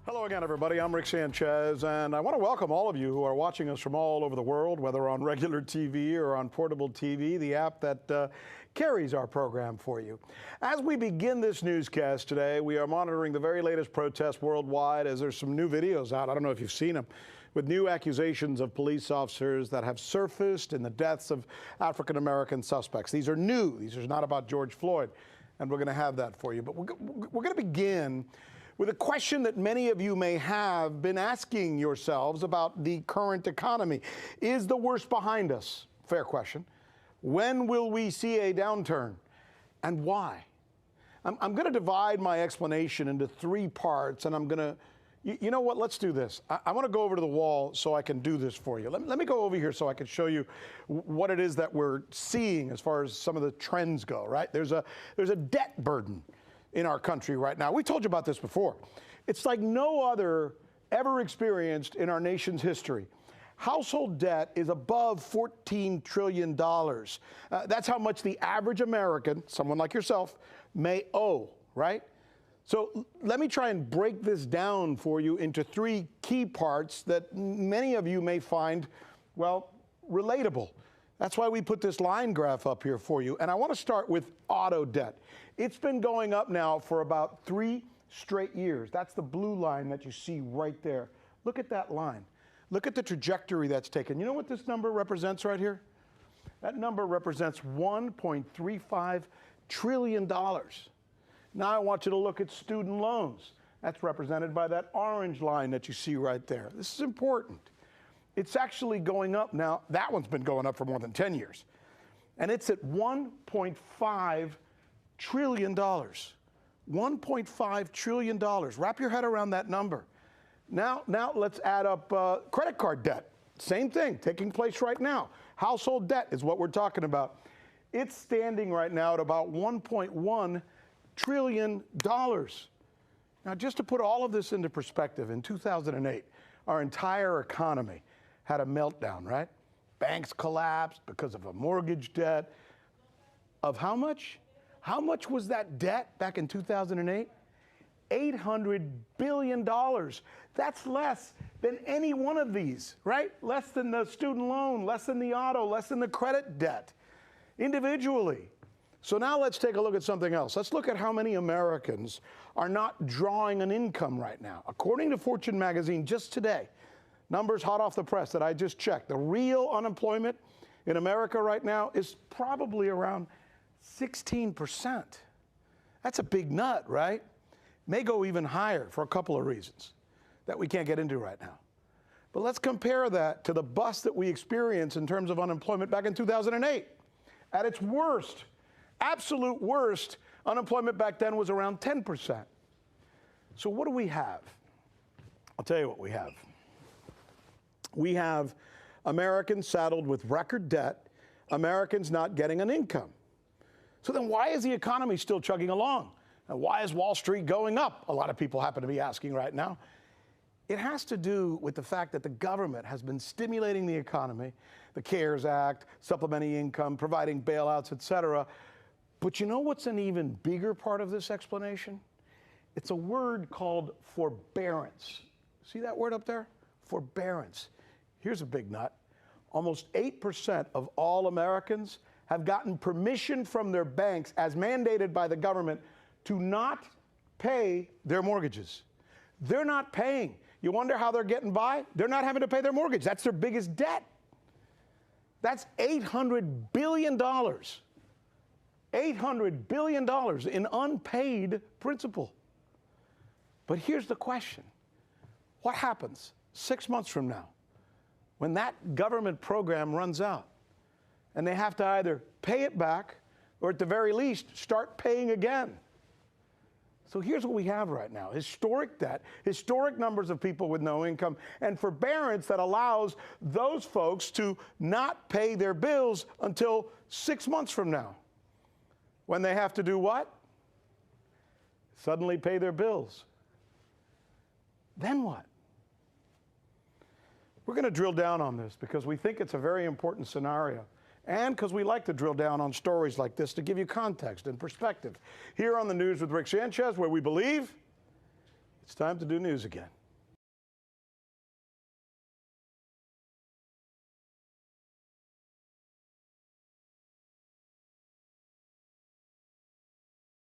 Hello again, everybody. I'm Rick Sanchez, and I want to welcome all of you who are watching us from all over the world, whether on regular TV or on portable TV, the app that carries our program for you. As we begin this newscast today, we are monitoring the very latest protests worldwide as there's some new videos out. I don't know if you've seen them, with new accusations of police officers that have surfaced in the deaths of African-American suspects. These are new. These are not about George Floyd, and we're going to have that for you. But we're going to begin with a question that many of you may have been asking yourselves about the current economy. Is the worst behind us? Fair question. When will we see a downturn, and why? I'm going to divide my explanation into three parts, and I'm going to, you know what, let's do this. I want to go over to the wall so I can do this for you. Let me go over here so I can show you what it is that we're seeing as far as some of the trends go, right? There's a debt burden in our country right now. We told you about this before. It's like no other ever experienced in our nation's history. Household debt is above $14 trillion. That's how much the average American, someone like yourself, may owe, right? So let me try and break this down for you into three key parts that many of you may find, well, relatable. That's why we put this line graph up here for you. And I want to start with auto debt. It's been going up now for about 3 straight years. That's the blue line that you see right there. Look at that line. Look at the trajectory that's taken. You know what this number represents right here? That number represents $1.35 trillion. Now I want you to look at student loans. That's represented by that orange line that you see right there. This is important. It's actually going up now. That one's been going up for more than 10 years. And it's at $1.5 trillion. $1.5 trillion. Wrap your head around that number. Now let's add up credit card debt. Same thing, taking place right now. Household debt is what we're talking about. It's standing right now at about $1.1 trillion. Now, just to put all of this into perspective, in 2008, our entire economy had a meltdown, right? Banks collapsed because of a mortgage debt of how much? How much was that debt back in 2008? $800 billion. That's less than any one of these, right? Less than the student loan, less than the auto, less than the credit debt, individually. So now let's take a look at something else. Let's look at how many Americans are not drawing an income right now. According to Fortune magazine just today, numbers hot off the press that I just checked, the real unemployment in America right now is probably around 16%. That's a big nut, right? May go even higher for a couple of reasons that we can't get into right now. But let's compare that to the bust that we experienced in terms of unemployment back in 2008. At its worst, absolute worst, unemployment back then was around 10%. So what do we have? I'll tell you what we have. We have Americans saddled with record debt, Americans not getting an income. So then why is the economy still chugging along? And why is Wall Street going up? A lot of people happen to be asking right now. It has to do with the fact that the government has been stimulating the economy, the CARES Act, supplementing income, providing bailouts, et cetera. But you know what's an even bigger part of this explanation? It's a word called forbearance. See that word up there? Forbearance. Here's a big nut. Almost 8% of all Americans have gotten permission from their banks, as mandated by the government, to not pay their mortgages. They're not paying. You wonder how they're getting by? They're not having to pay their mortgage. That's their biggest debt. That's $800 billion. $800 billion in unpaid principal. But here's the question. What happens 6 months from now when that government program runs out and they have to either pay it back or at the very least start paying again? So here's what we have right now. Historic debt, historic numbers of people with no income, and forbearance that allows those folks to not pay their bills until 6 months from now. When they have to do what? Suddenly pay their bills. Then what? We're going to drill down on this because we think it's a very important scenario. And because we like to drill down on stories like this to give you context and perspective. Here on The News with Rick Sanchez, where we believe it's time to do news again.